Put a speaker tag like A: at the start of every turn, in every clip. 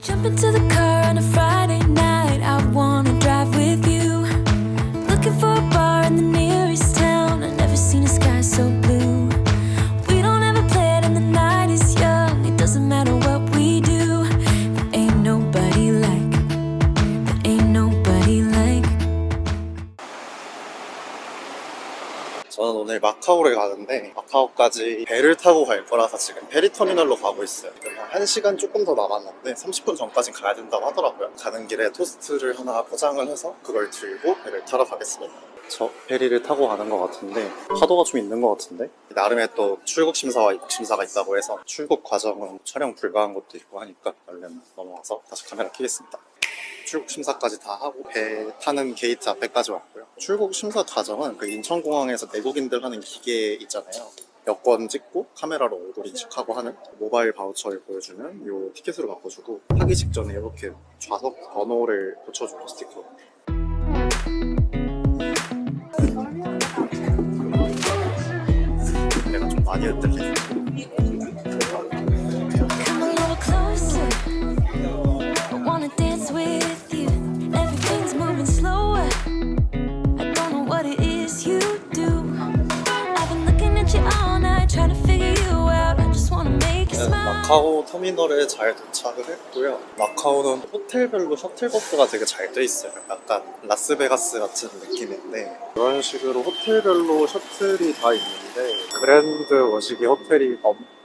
A: Jump into the car on a Friday night. I wanna drive with you. Looking for a bar in the nearest town. I've never seen a sky so blue. We don't ever play it and the night is young. It doesn't matter what we do. There ain't nobody like. There ain't nobody like.
B: 저는 오늘 마카오를 가는데 마카오까지 배를 타고 갈 거라서 지금 페리터미널로 가고 있어요. 1시간 조금 더 남았는데 30분 전까지 가야 된다고 하더라고요. 가는 길에 토스트를 하나 포장을 해서 그걸 들고 배를 타러 가겠습니다. 저 페리를 타고 가는 것 같은데 파도가 좀 있는 것 같은데 나름의 또 출국 심사와 입국 심사가 있다고 해서 출국 과정은 촬영 불가한 것도 있고 하니까 얼른 넘어가서 다시 카메라 켜겠습니다. 출국 심사까지 다 하고 배 타는 게이트 앞에까지 왔고요. 출국 심사 과정은 그 인천공항에서 내국인들 하는 기계 있잖아요. 여권 찍고 카메라로 얼굴 인식하고 하는 모바일 바우처를 보여주면 요 티켓으로 바꿔주고 타기 직전에 이렇게 좌석 번호를 붙여줘요, 스티커로. 내가 좀 많이 흔들리네.
A: Come a little closer. I wanna dance with you. Everything's moving slower. I don't know what it is you do. I've been looking at you all night, trying to figure you out. I just wanna make you smile.
B: 마카오 터미널에 잘 도착을 했고요. 마카오는 호텔별로 셔틀버스가 되게 잘 돼 있어요. 약간 라스베가스 같은 느낌인데 이런 식으로 호텔별로 셔틀이 다 있는데 그랜드 워시기 호텔이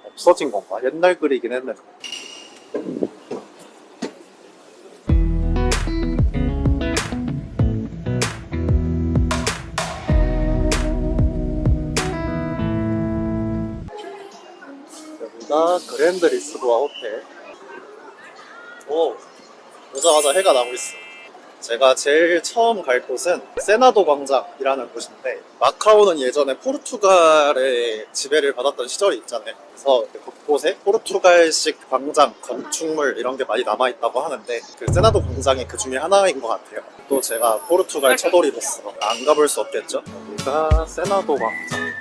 B: 없어진 건가? 옛날 글이긴 했는데 여기가 그랜드 리스보아 호텔. 오, 오자마자 해가 나고 있어. 제가 제일 처음 갈 곳은 세나도 광장이라는 곳인데 마카오는 예전에 포르투갈의 지배를 받았던 시절이 있잖아요. 그래서 곳곳에 포르투갈식 광장, 건축물 이런 게 많이 남아있다고 하는데 그 세나도 광장이 그 중에 하나인 것 같아요. 또 제가 포르투갈 차돌이로서 안 가볼 수 없겠죠. 여기가 세나도 광장.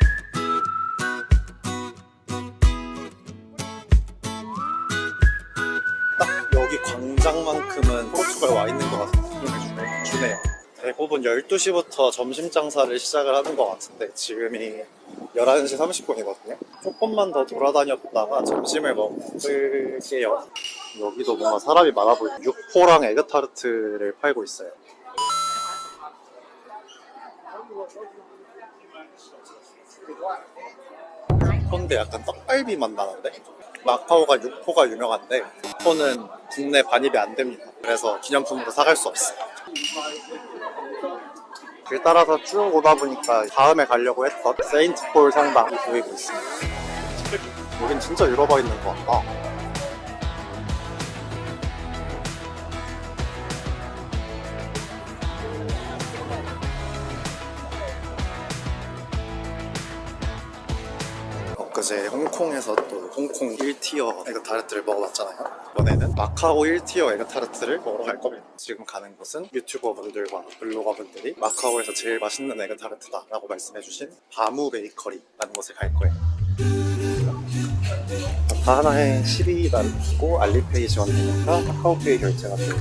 B: 여기 광장만큼은 포르투갈 와 있는 것 같은 느낌을 주네요. 대부분 12시부터 점심 장사를 시작을 하는 것 같은데 지금이 11시 30분이거든요. 조금만 더 돌아다녔다가 점심을 먹을게요. 여기도 뭔가 사람이 많아 보이네. 육포랑 에그타르트를 팔고 있어요. 근데 약간 떡갈비 맛 나는데? 마카오가 육포가 유명한데 육포는 국내 반입이 안 됩니다. 그래서 기념품으로 사갈 수 없어요. 길 따라서 쭉 오다 보니까 다음에 가려고 했던 세인트폴 성당이 보이고 있습니다. 여긴 진짜 유럽 와 있는 것 같다. 엊그제 홍콩에서 또 홍콩 1티어 에그타르트를 먹어봤잖아요. 이번에는 마카오 1티어 에그타르트를 먹으러 갈 겁니다. 지금 가는 곳은 유튜버 분들과 블로거 분들이 마카오에서 제일 맛있는 에그타르트다 라고 말씀해주신 바무 베이커리라는 곳에 갈 거예요. 다 하나에 12달러고 알리페이 지원되니까 카카오페이 결제가 되고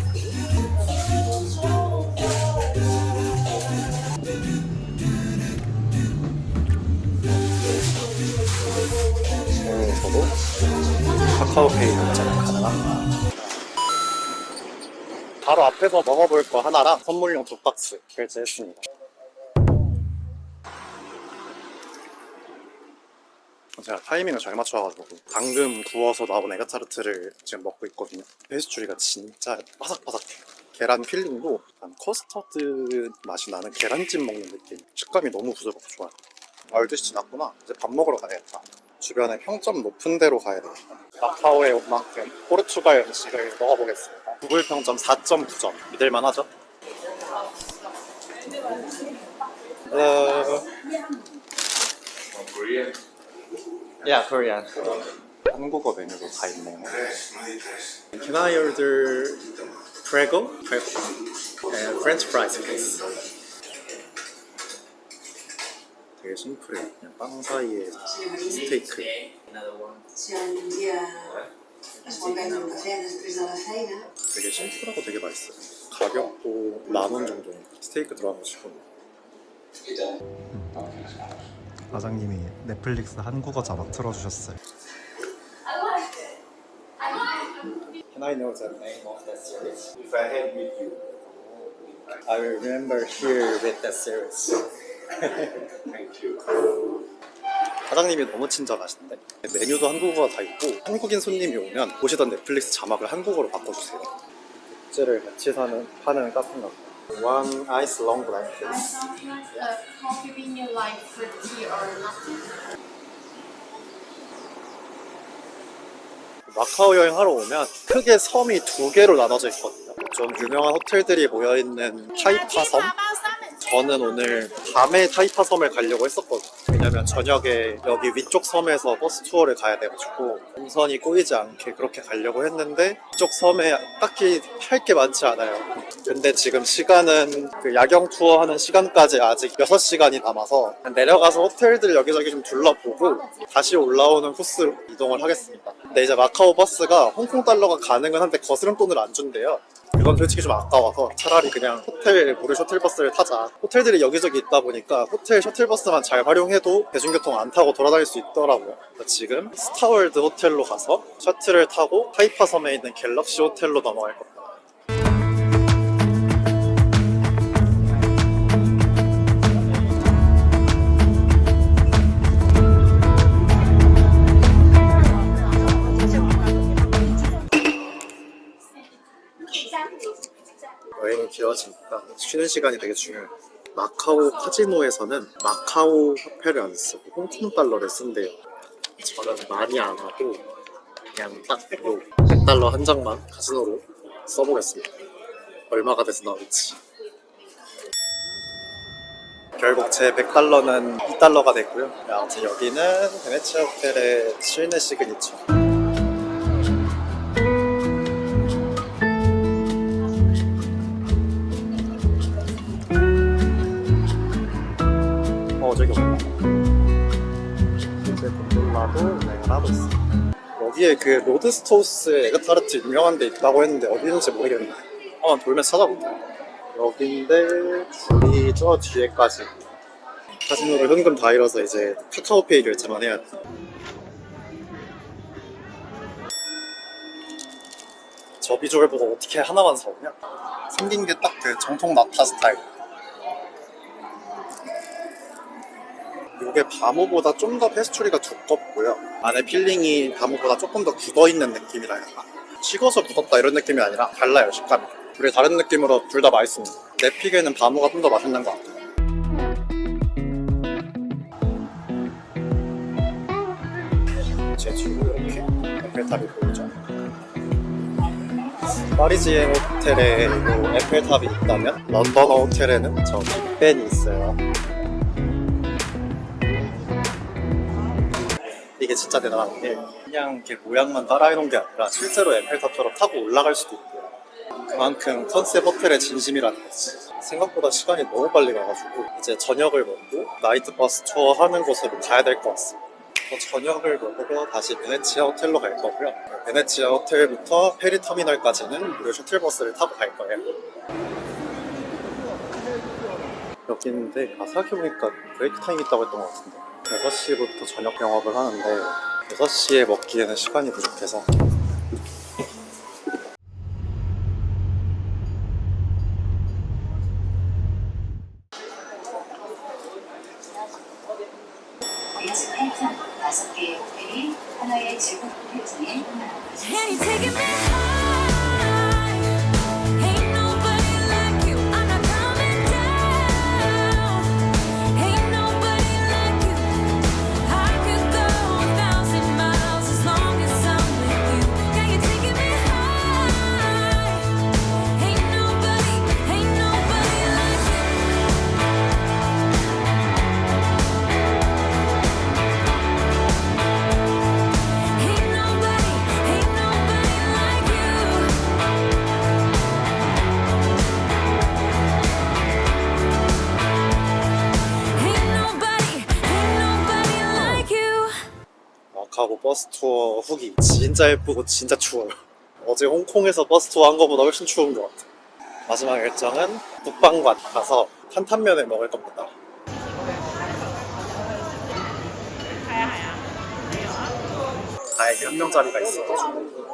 B: 저도 카카오페이 결제가 가능합니다. 바로 앞에서 먹어볼 거 하나랑 선물용 2박스 결제했습니다. 제가 타이밍을 잘 맞춰가지고 방금 구워서 나온 에그타르트를 지금 먹고 있거든요. 페스츄리가 진짜 바삭바삭해요. 계란 필링도 약간 커스터드 맛이 나는 계란찜 먹는 느낌. 식감이 너무 부드럽고 좋아요. 12시 지났구나. 이제 밥 먹으러 가야겠다. 주변에 평점 높은 데로 가야 되겠다. 마카오에 온 만큼 포르투갈 음식을 먹어보겠습니다. 구글 평점 4.9점. 믿을만 하죠?
C: Yeah, Korean.
B: 한국어 메뉴도 다 있네요. Can I order Prego? And French fries, please. 되게 심플해요. 그냥 빵 사이에 스테이크. 되게 심플하고 되게 맛있어요. 가격도 10,000원 정도. 스테이크 들어가가지고. 사장님이 넷플릭스 한국어 자막 틀어주셨어요. Can I know the name of the series? If I had with you, I remember here with the series. Thank you. 사장님이 너무 친절하신데 메뉴도 한국어가 다 있고 한국인 손님이 오면 보시던 넷플릭스 자막을 한국어로 바꿔주세요. 국제를 같이 파는 카페인가 봐요. One ice long black, please.
D: Coffee bean you like for tea or latte?
B: 마카오 여행하러 오면 크게 섬이 2개로 나눠져 있거든요. 좀 유명한 호텔들이 모여있는 타이파 섬? 저는 오늘 밤에 타이파 섬을 가려고 했었거든요. 왜냐면 저녁에 여기 위쪽 섬에서 버스 투어를 가야 돼가지고 동선이 꼬이지 않게 그렇게 가려고 했는데 이쪽 섬에 딱히 할 게 많지 않아요. 근데 지금 시간은 그 야경 투어 하는 시간까지 아직 6시간이 남아서 내려가서 호텔들 여기저기 좀 둘러보고 다시 올라오는 코스로 이동을 하겠습니다. 근데 이제 마카오 버스가 홍콩 달러가 가능은 한데 거스름돈을 안 준대요. 이건 솔직히 좀 아까워서 차라리 그냥 호텔 무료 셔틀버스를 타자. 호텔들이 여기저기 있다 보니까 호텔 셔틀버스만 잘 활용해도 대중교통 안 타고 돌아다닐 수 있더라고요. 지금 스타월드 호텔로 가서 셔틀을 타고 타이파 섬에 있는 갤럭시 호텔로 넘어갈 겁니다. 여행이 길어지니까 쉬는 시간이 되게 중요해요. 마카오 카지노에서는 마카오 화폐를 안 쓰고 홍콩 달러를 쓴대요. 저는 많이 안 하고 그냥 딱 100달러 한 장만 카지노로 써보겠습니다. 얼마가 돼서 나올지. 결국 제 100달러는 2달러가 됐고요. 아무튼 여기는 베네치아 호텔의 실내 시그니처. 저기 없나? 이제 곤돌라도 운행을 하고 있어. 여기에 그 로드스토우스 에그타르트 유명한 데 있다고 했는데 어디인지 모르겠네. 한번 돌면서 찾아볼게요. 여기인데 줄이 저 뒤에까지. 카지노를 현금 다 잃어서 이제 카카오페이 결제만 해야 돼. 저 비주얼 보고 어떻게 하나만 사오냐? 생긴 게 딱 그 정통 나타 스타일. 이게 바모보다 좀 더 페스츄리가 두껍고요. 안에 필링이 바모보다 조금 더 굳어있는 느낌이라 해야 하나? 식어서 굳었다 이런 느낌이 아니라 달라요, 식감이. 둘이 다른 느낌으로 둘 다 맛있습니다. 내 픽에는 바모가 좀 더 맛있는 것 같아요. 제 친구 이렇게 에펠탑이 보이죠? 파리지엔 호텔에 에펠탑이 있다면 런던 호텔에는 저 빅벤이 있어요. 이게 진짜 대단한 게 그냥 이렇게 모양만 따라해놓은 게 아니라 실제로 에펠탑처럼 타고 올라갈 수도 있고요. 그만큼 컨셉 호텔의 진심이라는 거지. 생각보다 시간이 너무 빨리 가가지고 이제 저녁을 먹고 나이트 버스 투어 하는 곳으로 가야 될 것 같습니다. 저녁을 먹으러 다시 베네치아 호텔로 갈 거고요. 베네치아 호텔부터 페리터미널까지는 무료 셔틀버스를 타고 갈 거예요. 여기 있는데 생각해보니까 브레이크 타임 있다고 했던 것 같은데 6시부터 저녁 영업을 하는데 6시에 먹기에는 시간이 부족해서
A: Can you take it high? Ain't nobody like you. I'm not coming down. Ain't nobody like you. I could go 1,000 miles as long as I'm with you.
B: 버스 투어 후기 진짜 예쁘고 진짜 추워요. 어제 홍콩에서 버스 투어 한 거보다 훨씬 추운 것 같아요. 마지막 일정은 북방관 가서 탄탄면을 먹을 겁니다. 나에게 한 명짜리가 있어가지고.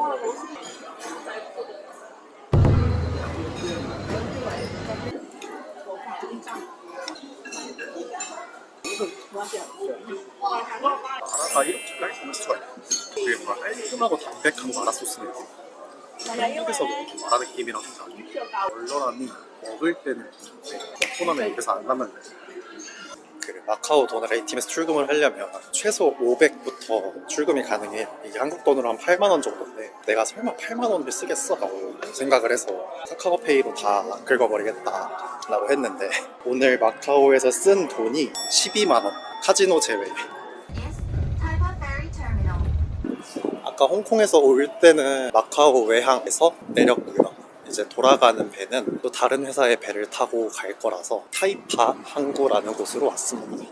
B: 마라가 이렇게 깔끔할 수가 있나? 되게 뭔가 깔끔하고 담백한 마라 소스는 한국에서 먹는 마라 느낌이랑 좀 달라. 얼얼함이 먹을 때는 좋은데 먹고 나면 입에서 안 나면 그 마카오 돈을 A팀에서 출금을 하려면 최소 500부터 출금이 가능해요. 이게 한국 돈으로 한 8만 원 정도인데 내가 설마 8만 원을 쓰겠어? 라고 생각을 해서 카카오페이로 다 긁어버리겠다 라고 했는데 오늘 마카오에서 쓴 돈이 12만 원, 카지노 제외. 아까 홍콩에서 올 때는 마카오 외항에서 내렸고요. 이제 돌아가는 배는 또 다른 회사의 배를 타고 갈 거라서 타이파 항구라는 곳으로 왔습니다.